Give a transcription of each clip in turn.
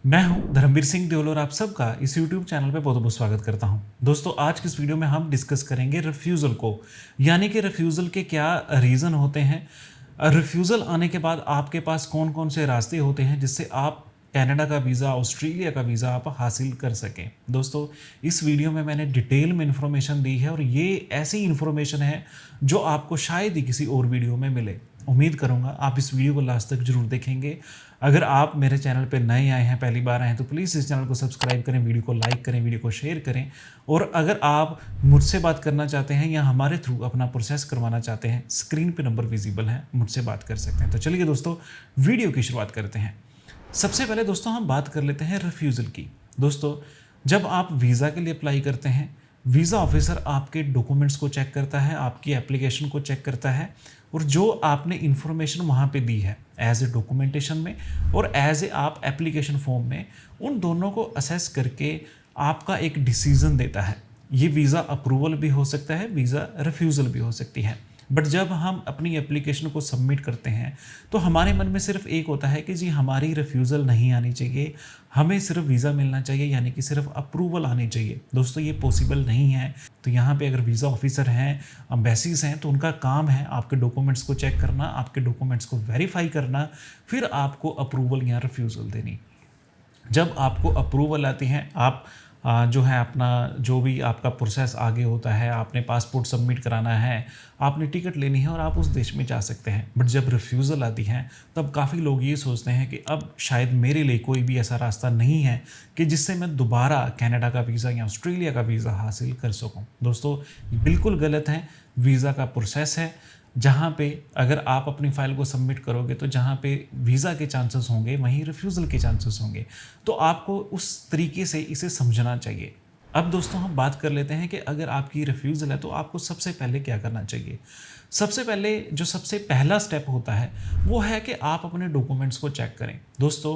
मैं हूं धर्मवीर सिंह देओल और आप सबका इस YouTube चैनल पे बहुत बहुत स्वागत करता हूं। दोस्तों, आज की इस वीडियो में हम डिस्कस करेंगे रिफ्यूज़ल को, यानी कि रिफ्यूज़ल के क्या रीज़न होते हैं। रिफ्यूज़ल आने के बाद आपके पास कौन-कौन से रास्ते होते हैं जिससे आप कनाडा का वीज़ा, ऑस्ट्रेलिया का वीज़ा आप हासिल कर सकें। दोस्तों, इस वीडियो में मैंने डिटेल में इन्फॉर्मेशन दी है और ये ऐसी इन्फॉर्मेशन है जो आपको शायद ही किसी और वीडियो में मिले। उम्मीद करूँगा आप इस वीडियो को लास्ट तक ज़रूर देखेंगे। अगर आप मेरे चैनल पे नए आए हैं, पहली बार आए हैं, तो प्लीज़ इस चैनल को सब्सक्राइब करें, वीडियो को लाइक करें, वीडियो को शेयर करें। और अगर आप मुझसे बात करना चाहते हैं या हमारे थ्रू अपना प्रोसेस करवाना चाहते हैं, स्क्रीन पे नंबर विजिबल है, मुझसे बात कर सकते हैं। तो चलिए दोस्तों, वीडियो की शुरुआत करते हैं। सबसे पहले दोस्तों हम बात कर लेते हैं रिफ्यूज़ल की। दोस्तों, जब आप वीज़ा के लिए अप्लाई करते हैं, वीज़ा ऑफिसर आपके डॉक्यूमेंट्स को चेक करता है, आपकी एप्लीकेशन को चेक करता है और जो आपने इन्फॉर्मेशन वहाँ पे दी है एज ए डॉक्यूमेंटेशन में और एज ए आप एप्लीकेशन फॉर्म में, उन दोनों को असेस करके आपका एक डिसीज़न देता है। ये वीज़ा अप्रूवल भी हो सकता है, वीज़ा रिफ्यूज़ल भी हो सकती है। बट जब हम अपनी एप्लीकेशन को सबमिट करते हैं तो हमारे मन में सिर्फ एक होता है कि जी हमारी रिफ्यूज़ल नहीं आनी चाहिए, हमें सिर्फ वीज़ा मिलना चाहिए, यानी कि सिर्फ अप्रूवल आनी चाहिए। दोस्तों, ये पॉसिबल नहीं है। तो यहाँ पे अगर वीज़ा ऑफिसर हैं, एम्बेसीज हैं, तो उनका काम है आपके डॉक्यूमेंट्स को चेक करना, आपके डॉक्यूमेंट्स को वेरीफाई करना, फिर आपको अप्रूवल या रिफ्यूज़ल देनी। जब आपको अप्रूवल आती है, आप जो है अपना जो भी आपका प्रोसेस आगे होता है, आपने पासपोर्ट सबमिट कराना है, आपने टिकट लेनी है और आप उस देश में जा सकते हैं। बट जब रिफ्यूज़ल आती है तब काफ़ी लोग ये सोचते हैं कि अब शायद मेरे लिए कोई भी ऐसा रास्ता नहीं है कि जिससे मैं दोबारा कनाडा का वीज़ा या ऑस्ट्रेलिया का वीज़ा हासिल कर सकूं। दोस्तों, ये बिल्कुल गलत है। वीज़ा का प्रोसेस है जहाँ पे अगर आप अपनी फ़ाइल को सबमिट करोगे तो जहाँ पे वीज़ा के चांसेस होंगे वहीं रिफ्यूज़ल के चांसेस होंगे। तो आपको उस तरीके से इसे समझना चाहिए। अब दोस्तों हम बात कर लेते हैं कि अगर आपकी रिफ्यूज़ल है तो आपको सबसे पहले क्या करना चाहिए। सबसे पहले जो सबसे पहला स्टेप होता है वो है कि आप अपने डॉक्यूमेंट्स को चेक करें। दोस्तों,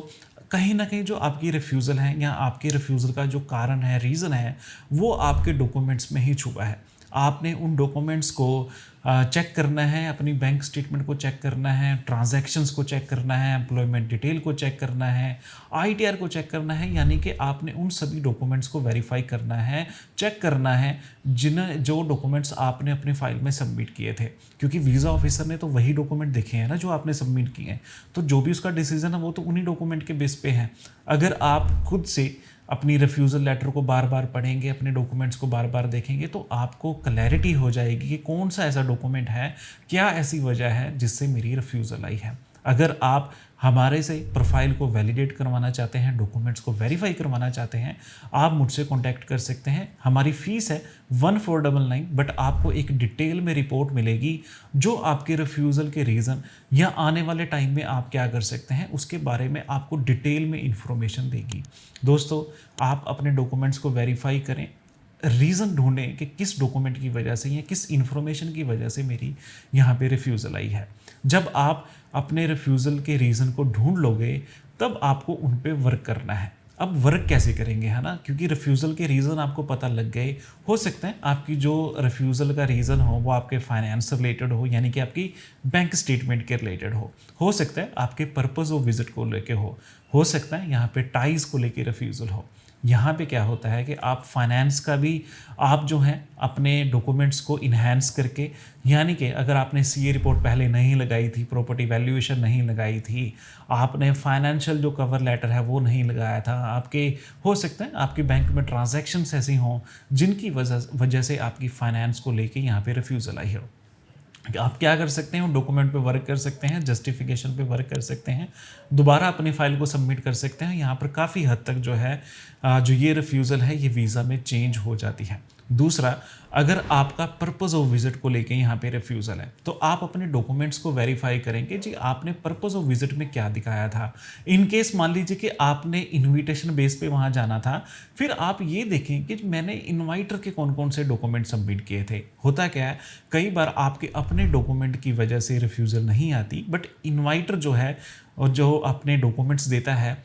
कहीं न कहीं जो आपकी रिफ्यूज़ल है या आपकी रिफ्यूज़ल का जो कारण है, रीज़न है, वो आपके डॉक्यूमेंट्स में ही छुपा है। आपने उन डॉक्यूमेंट्स को चेक करना है, अपनी बैंक स्टेटमेंट को चेक करना है, ट्रांजैक्शंस को चेक करना है, एम्प्लॉयमेंट डिटेल को चेक करना है, आईटीआर को चेक करना है, यानी कि आपने उन सभी डॉक्यूमेंट्स को वेरीफाई करना है, चेक करना है जो डॉक्यूमेंट्स आपने अपनी फ़ाइल में सबमिट किए थे। क्योंकि वीज़ा ऑफिसर ने तो वही डॉक्यूमेंट देखे हैं ना जो आपने सबमिट किए हैं, तो जो भी उसका डिसीजन है वो तो उन्हीं डॉक्यूमेंट के बेस पे है। अगर आप खुद से अपनी रिफ्यूज़ल लेटर को बार बार पढ़ेंगे, अपने डॉक्यूमेंट्स को बार बार देखेंगे, तो आपको क्लैरिटी हो जाएगी कि कौन सा ऐसा डॉक्यूमेंट है, क्या ऐसी वजह है जिससे मेरी रिफ्यूज़ल आई है। अगर आप हमारे से प्रोफाइल को वैलिडेट करवाना चाहते हैं, डॉक्यूमेंट्स को वेरीफाई करवाना चाहते हैं, आप मुझसे कॉन्टैक्ट कर सकते हैं। हमारी फ़ीस है 1499, बट आपको एक डिटेल में रिपोर्ट मिलेगी जो आपके रिफ्यूज़ल के रीज़न या आने वाले टाइम में आप क्या कर सकते हैं उसके बारे में आपको डिटेल में इंफॉर्मेशन देगी। दोस्तों, आप अपने डॉक्यूमेंट्स को वेरीफाई करें, रीज़न ढूंढें कि किस डॉक्यूमेंट की वजह से या किस इन्फॉर्मेशन की वजह से मेरी यहाँ पे रिफ्यूज़ल आई है। जब आप अपने रिफ्यूज़ल के रीज़न को ढूंढ लोगे तब आपको उन पे वर्क करना है। अब वर्क कैसे करेंगे, है ना, क्योंकि रिफ्यूज़ल के रीज़न आपको पता लग गए। हो सकता है आपकी जो रिफ्यूज़ल का रीज़न हो वो आपके फाइनेंस से रिलेटेड हो, यानी कि आपकी बैंक स्टेटमेंट के रिलेटेड हो सकता है आपके पर्पज़ ऑफ विजिट को लेके हो सकता है यहाँ पे टाइज़ को लेके रिफ्यूज़ल हो। यहाँ पे क्या होता है कि आप फाइनेंस का भी आप जो है अपने डॉक्यूमेंट्स को इन्हांस करके, यानी कि अगर आपने सीए रिपोर्ट पहले नहीं लगाई थी, प्रॉपर्टी वैल्यूएशन नहीं लगाई थी, आपने फाइनेंशियल जो कवर लेटर है वो नहीं लगाया था, आपके हो सकता है आपके बैंक में ट्रांजैक्शंस ऐसी हों जिनकी वजह से आपकी फाइनेंस को लेके यहाँ पे रिफ्यूज़ल आई हो। आप क्या कर सकते हैं, डॉक्यूमेंट पे वर्क कर सकते हैं, जस्टिफिकेशन पे वर्क कर सकते हैं, दोबारा अपनी फ़ाइल को सबमिट कर सकते हैं। यहाँ पर काफ़ी हद तक जो है जो ये रिफ्यूज़ल है ये वीज़ा में चेंज हो जाती है। दूसरा, अगर आपका पर्पज़ ऑफ विज़िट को लेके यहाँ पे रिफ्यूज़ल है तो आप अपने डॉक्यूमेंट्स को वेरीफाई करेंगे जी आपने पर्पज़ ऑफ विज़िट में क्या दिखाया था। इन केस मान लीजिए कि आपने इन्विटेशन बेस पे वहाँ जाना था, फिर आप ये देखें कि मैंने इन्वाइटर के कौन कौन से डॉक्यूमेंट सबमिट किए थे। होता क्या है, कई बार आपके अपने डॉक्यूमेंट की वजह से रिफ्यूज़ल नहीं आती, बट इन्वाइटर जो है और जो अपने डॉक्यूमेंट्स देता है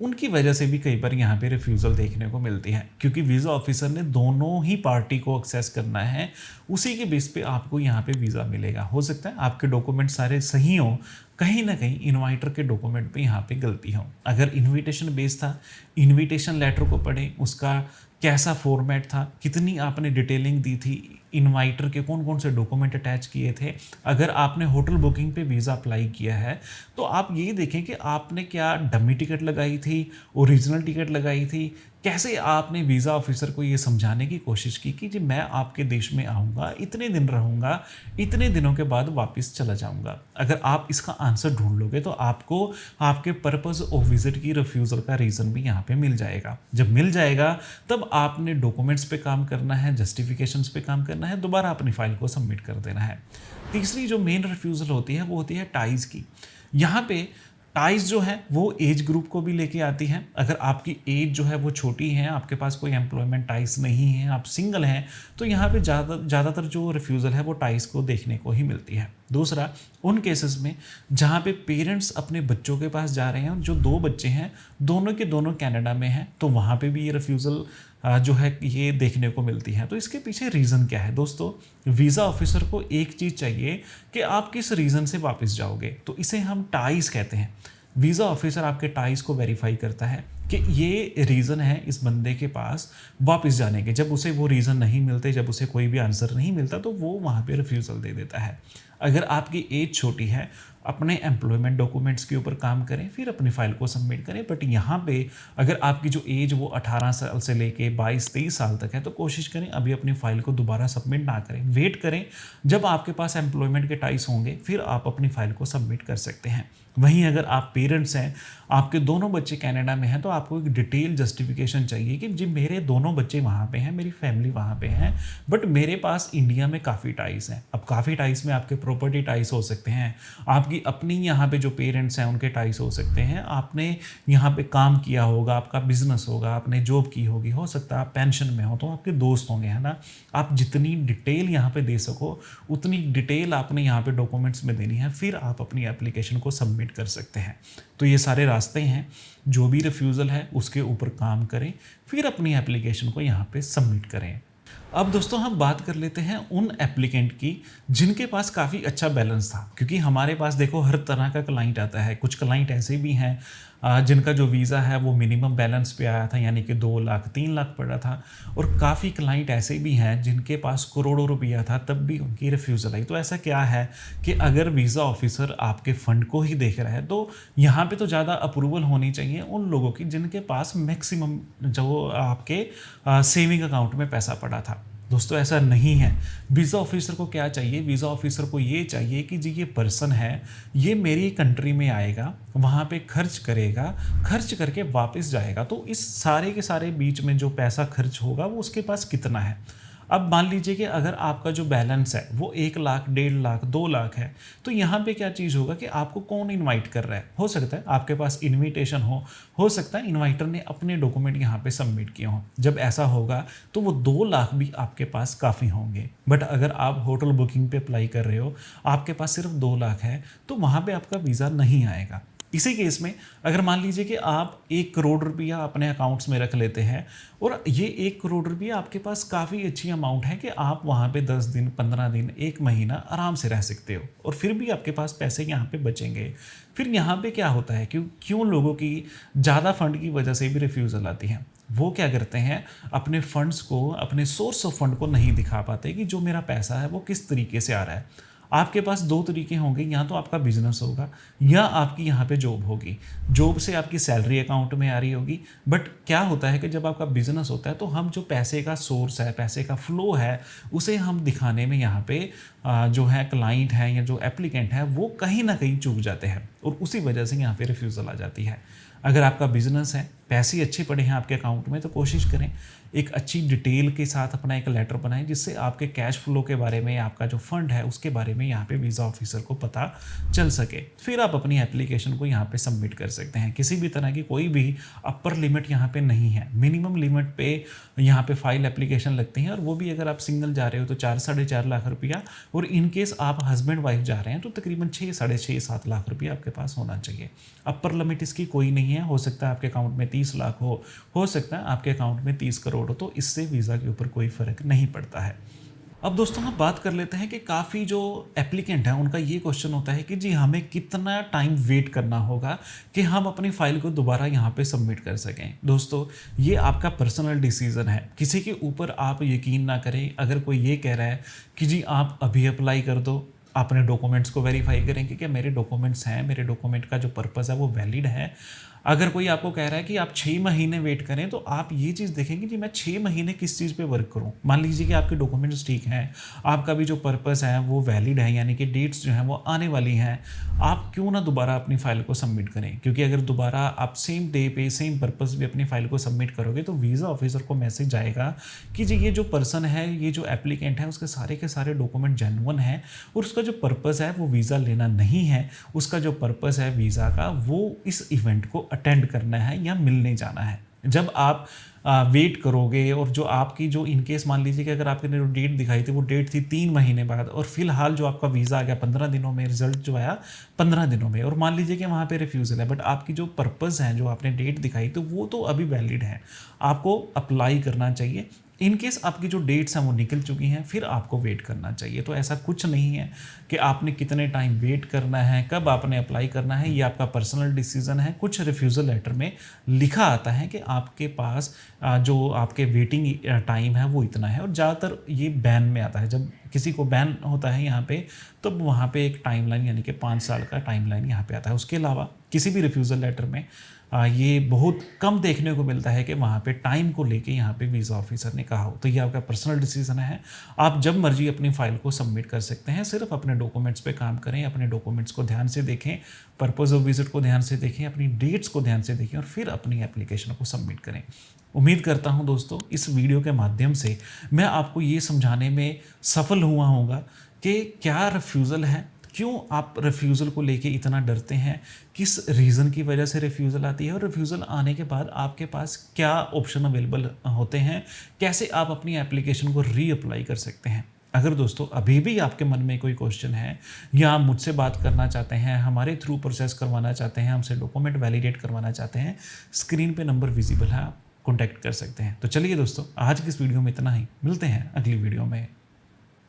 उनकी वजह से भी कई बार यहाँ पे रिफ्यूज़ल देखने को मिलती है, क्योंकि वीज़ा ऑफिसर ने दोनों ही पार्टी को एक्सेस करना है, उसी के बेस पे आपको यहाँ पे वीज़ा मिलेगा। हो सकता है आपके डॉक्यूमेंट सारे सही हों, कहीं ना कहीं इनवाइटर के डॉक्यूमेंट पे यहाँ पे गलती हो। अगर इनविटेशन बेस था, इनविटेशन लेटर को पढ़ें, उसका कैसा फॉर्मेट था, कितनी आपने डिटेलिंग दी थी, इनवाइटर के कौन कौन से डॉक्यूमेंट अटैच किए थे। अगर आपने होटल बुकिंग पे वीज़ा अप्लाई किया है तो आप ये देखें कि आपने क्या डमी टिकट लगाई थी, ओरिजिनल टिकट लगाई थी, कैसे आपने वीज़ा ऑफिसर को ये समझाने की कोशिश की कि जी मैं आपके देश में आऊँगा, इतने दिन रहूँगा, इतने दिनों के बाद वापस चला जाऊँगा। अगर आप इसका आंसर ढूंढ लोगे तो आपको आपके पर्पज़ ऑफ विजिट की रिफ्यूज़ल का रीज़न भी यहाँ पे मिल जाएगा। जब मिल जाएगा तब आपने डॉक्यूमेंट्स पे काम करना है, जस्टिफिकेशंस पे काम करना है, दोबारा अपनी फाइल को सबमिट कर देना है। तीसरी जो मेन रिफ्यूज़ल होती है वो होती है टाइज़ की। यहाँ पे टाइज जो है वो एज ग्रुप को भी लेके आती हैं। अगर आपकी एज जो है वो छोटी है, आपके पास कोई एम्प्लॉयमेंट टाइज नहीं है, आप सिंगल हैं, तो यहाँ पे ज़्यादातर जो रिफ्यूज़ल है वो टाइज को देखने को ही मिलती है। दूसरा, उन केसेस में जहाँ पे पेरेंट्स अपने बच्चों के पास जा रहे हैं और जो 2 बच्चे हैं दोनों के दोनों कनाडा में हैं, तो वहाँ पे भी ये रिफ्यूज़ल जो है ये देखने को मिलती है। तो इसके पीछे रीज़न क्या है दोस्तों? वीज़ा ऑफिसर को एक चीज़ चाहिए कि आप किस रीज़न से वापस जाओगे, तो इसे हम टाइज कहते हैं। वीज़ा ऑफिसर आपके टाइज को वेरीफाई करता है कि ये रीज़न है इस बंदे के पास वापस जाने के। जब उसे वो रीज़न नहीं मिलते, जब उसे कोई भी आंसर नहीं मिलता, तो वो वहाँ पे रिफ्यूज़ल दे देता है। अगर आपकी एज छोटी है, अपने एम्प्लॉयमेंट डॉक्यूमेंट्स के ऊपर काम करें, फिर अपनी फ़ाइल को सबमिट करें। बट यहाँ पे अगर आपकी जो एज वो 18 साल से लेके 22-23 साल तक है, तो कोशिश करें अभी अपनी फ़ाइल को दोबारा सबमिट ना करें। वेट करें जब आपके पास एम्प्लॉयमेंट के टाइज होंगे, फिर आप अपनी फ़ाइल को सबमिट कर सकते हैं। वहीं अगर आप पेरेंट्स हैं, आपके दोनों बच्चे कनाडा में हैं, तो आपको एक डिटेल जस्टिफिकेशन चाहिए कि जी मेरे दोनों बच्चे वहाँ पे हैं, मेरी फैमिली वहाँ पे है, बट मेरे पास इंडिया में काफ़ी टाइज हैं। अब काफ़ी टाइज में आपके प्रॉपर्टी टाइज हो सकते हैं, आपकी अपनी यहाँ पे जो पेरेंट्स हैं उनके टाइज हो सकते हैं, आपने यहाँ पे काम किया होगा, आपका बिजनेस होगा, आपने जॉब की होगी, हो सकता है आप पेंशन में हो, तो आपके दोस्त होंगे, है ना। आप जितनी डिटेल यहाँ पे दे सको उतनी डिटेल आपने यहाँ पे डॉक्यूमेंट्स में देनी है, फिर आप अपनी एप्लीकेशन को सबमिट कर सकते हैं। तो ये सारे रास्ते हैं, जो भी रिफ्यूज़ल है उसके ऊपर काम करें, फिर अपनी एप्लीकेशन को यहाँ पे सबमिट करें। अब दोस्तों हम बात कर लेते हैं उन एप्लीकेंट की जिनके पास काफ़ी अच्छा बैलेंस था, क्योंकि हमारे पास देखो हर तरह का क्लाइंट आता है। कुछ क्लाइंट ऐसे भी हैं जिनका जो वीज़ा है वो मिनिमम बैलेंस पे आया था, यानी कि 2 लाख 3 लाख पड़ा था, और काफ़ी क्लाइंट ऐसे भी हैं जिनके पास करोड़ों रुपया था तब भी उनकी रिफ्यूज़ल आई। तो ऐसा क्या है कि अगर वीज़ा ऑफिसर आपके फ़ंड को ही देख रहा है, तो यहाँ पे तो ज़्यादा अप्रूवल होनी चाहिए उन लोगों की जिनके पास मैक्सिमम जो आपके सेविंग अकाउंट में पैसा पड़ा था। दोस्तों ऐसा नहीं है। वीज़ा ऑफिसर को क्या चाहिए? वीज़ा ऑफिसर को ये चाहिए कि जी ये पर्सन है, ये मेरी कंट्री में आएगा, वहाँ पे खर्च करेगा, खर्च करके वापस जाएगा, तो इस सारे के सारे बीच में जो पैसा खर्च होगा वो उसके पास कितना है। अब मान लीजिए कि अगर आपका जो बैलेंस है वो 1 लाख, 1.5 लाख, 2 लाख है, तो यहाँ पे क्या चीज़ होगा कि आपको कौन इनवाइट कर रहा है। हो सकता है आपके पास इनविटेशन हो सकता है इनवाइटर ने अपने डॉक्यूमेंट यहाँ पे सबमिट किए हों। जब ऐसा होगा तो वो 2 लाख भी आपके पास काफ़ी होंगे। बट अगर आप होटल बुकिंग पे अप्लाई कर रहे हो, आपके पास सिर्फ 2 लाख है, तो वहाँ पे आपका वीज़ा नहीं आएगा। इसी केस में अगर मान लीजिए कि आप 1 करोड़ रुपया अपने अकाउंट्स में रख लेते हैं, और ये 1 करोड़ रुपया आपके पास काफ़ी अच्छी अमाउंट है कि आप वहाँ पे 10 दिन, 15 दिन, 1 महीना आराम से रह सकते हो, और फिर भी आपके पास पैसे यहाँ पे बचेंगे। फिर यहाँ पे क्या होता है, क्यों लोगों की ज़्यादा फंड की वजह से भी रिफ्यूज़ल आती है। वो क्या करते हैं, अपने फंड्स को, अपने सोर्स ऑफ फंड को नहीं दिखा पाते कि जो मेरा पैसा है वो किस तरीके से आ रहा है। आपके पास 2 तरीके होंगे, या तो आपका बिजनेस होगा या आपकी यहाँ पे जॉब होगी। जॉब से आपकी सैलरी अकाउंट में आ रही होगी। बट क्या होता है कि जब आपका बिजनेस होता है तो हम जो पैसे का सोर्स है, पैसे का फ्लो है, उसे हम दिखाने में यहाँ पे जो है क्लाइंट है या जो एप्लीकेंट है वो कहीं ना कहीं चूक जाते हैं, और उसी वजह से यहाँ पे रिफ्यूज़ल आ जाती है। अगर आपका बिजनेस है, पैसे अच्छे पड़े हैं आपके अकाउंट में, तो कोशिश करें एक अच्छी डिटेल के साथ अपना एक लेटर बनाएं, जिससे आपके कैश फ्लो के बारे में, आपका जो फंड है उसके बारे में यहाँ पे वीज़ा ऑफिसर को पता चल सके। फिर आप अपनी एप्लीकेशन को यहाँ पे सबमिट कर सकते हैं। किसी भी तरह की कोई भी अपर लिमिट यहाँ पे नहीं है। मिनिमम लिमिट पे यहाँ पे फाइल एप्लीकेशन लगती हैं, और वो भी अगर आप सिंगल जा रहे हो तो 4-4.5 लाख रुपया और इन केस आप हस्बैंड वाइफ जा रहे हैं तो तकरीबन 6 साढ़े 6-7 लाख रुपये आपके पास होना चाहिए। अपर लिमिट इसकी कोई नहीं है, हो सकता है आपके अकाउंट में 30 लाख हो सकता है आपके अकाउंट में 30 करोड़ हो, तो इससे वीज़ा के ऊपर कोई फ़र्क नहीं पड़ता है। अब दोस्तों हम बात कर लेते हैं कि काफ़ी जो एप्लीकेंट हैं उनका ये क्वेश्चन होता है कि जी हमें कितना टाइम वेट करना होगा कि हम अपनी फ़ाइल को दोबारा यहाँ पे सबमिट कर सकें। दोस्तों ये आपका पर्सनल डिसीज़न है, किसी के ऊपर आप यकीन ना करें। अगर कोई ये कह रहा है कि जी आप अभी अप्लाई कर दो, अपने डॉक्यूमेंट्स को वेरीफाई करें कि क्या मेरे डॉक्यूमेंट्स हैं, मेरे डॉक्यूमेंट का जो पर्पज़ है वो वैलिड है। अगर कोई आपको कह रहा है कि आप 6 महीने वेट करें, तो आप ये चीज़ देखेंगे कि मैं 6 महीने किस चीज़ पे वर्क करूं। मान लीजिए कि आपके डॉक्यूमेंट्स ठीक हैं, आपका भी जो पर्पस है वो वैलिड है, यानी कि डेट्स जो हैं वो आने वाली हैं, आप क्यों ना दोबारा अपनी फ़ाइल को सबमिट करें। क्योंकि अगर दोबारा आप सेम डे पे सेम पर्पस पे अपनी फ़ाइल को सबमिट करोगे तो वीज़ा ऑफिसर को मैसेज आएगा कि जी ये जो पर्सन है, ये जो एप्लीकेंट है, उसके सारे के सारे डॉक्यूमेंट जेन्युइन हैं और उसका जो पर्पस है वो वीज़ा लेना नहीं है, उसका जो पर्पस है वीज़ा का वो इस इवेंट को अटेंड करना है या मिलने जाना है। जब आप वेट करोगे और जो आपकी जो इनकेस मान लीजिए कि अगर आपने जो डेट दिखाई थी वो डेट थी 3 महीने बाद और फिलहाल जो आपका वीज़ा आ गया 15 दिनों में, रिजल्ट जो आया 15 दिनों में, और मान लीजिए कि वहाँ पे रिफ्यूज़ल है, बट आपकी जो पर्पज़ है, जो आपने डेट दिखाई तो वो तो अभी वैलिड है, आपको अप्लाई करना चाहिए। इन केस आपकी जो डेट्स हैं वो निकल चुकी हैं, फिर आपको वेट करना चाहिए। तो ऐसा कुछ नहीं है कि आपने कितने टाइम वेट करना है, कब आपने अप्लाई करना है, ये आपका पर्सनल डिसीजन है। कुछ रिफ्यूज़ल लेटर में लिखा आता है कि आपके पास जो आपके वेटिंग टाइम है वो इतना है, और ज़्यादातर ये बैन में आता है। जब किसी को बैन होता है यहाँ पे, तो वहाँ पे एक टाइमलाइन यानी कि 5 साल का टाइमलाइन यहाँ पे आता है। उसके अलावा किसी भी रिफ्यूज़ल लेटर में ये बहुत कम देखने को मिलता है कि वहाँ पे टाइम को लेके यहाँ पे वीज़ा ऑफिसर ने कहा हो। तो ये आपका पर्सनल डिसीजन है, आप जब मर्जी अपनी फ़ाइल को सबमिट कर सकते हैं। सिर्फ अपने डॉक्यूमेंट्स पे काम करें, अपने डॉक्यूमेंट्स को ध्यान से देखें, पर्पज़ ऑफ विजिट को ध्यान से देखें, अपनी डेट्स को ध्यान से देखें और फिर अपनी एप्लीकेशन को सबमिट करें। उम्मीद करता हूँ दोस्तों इस वीडियो के माध्यम से मैं आपको ये समझाने में सफल हुआ होगा कि क्या रिफ्यूज़ल है, क्यों आप रिफ्यूज़ल को लेके इतना डरते हैं, किस रीज़न की वजह से रिफ्यूज़ल आती है और रिफ्यूज़ल आने के बाद आपके पास क्या ऑप्शन अवेलेबल होते हैं, कैसे आप अपनी एप्लीकेशन को रीअप्लाई कर सकते हैं। अगर दोस्तों अभी भी आपके मन में कोई क्वेश्चन है या आप मुझसे बात करना चाहते हैं, हमारे थ्रू प्रोसेस करवाना चाहते हैं, हमसे डॉक्यूमेंट वैलिडेट करवाना चाहते हैं, स्क्रीन पे नंबर विजिबल है, आप कॉन्टैक्ट कर सकते हैं। तो चलिए दोस्तों आज की इस वीडियो में इतना ही, मिलते हैं अगली वीडियो में।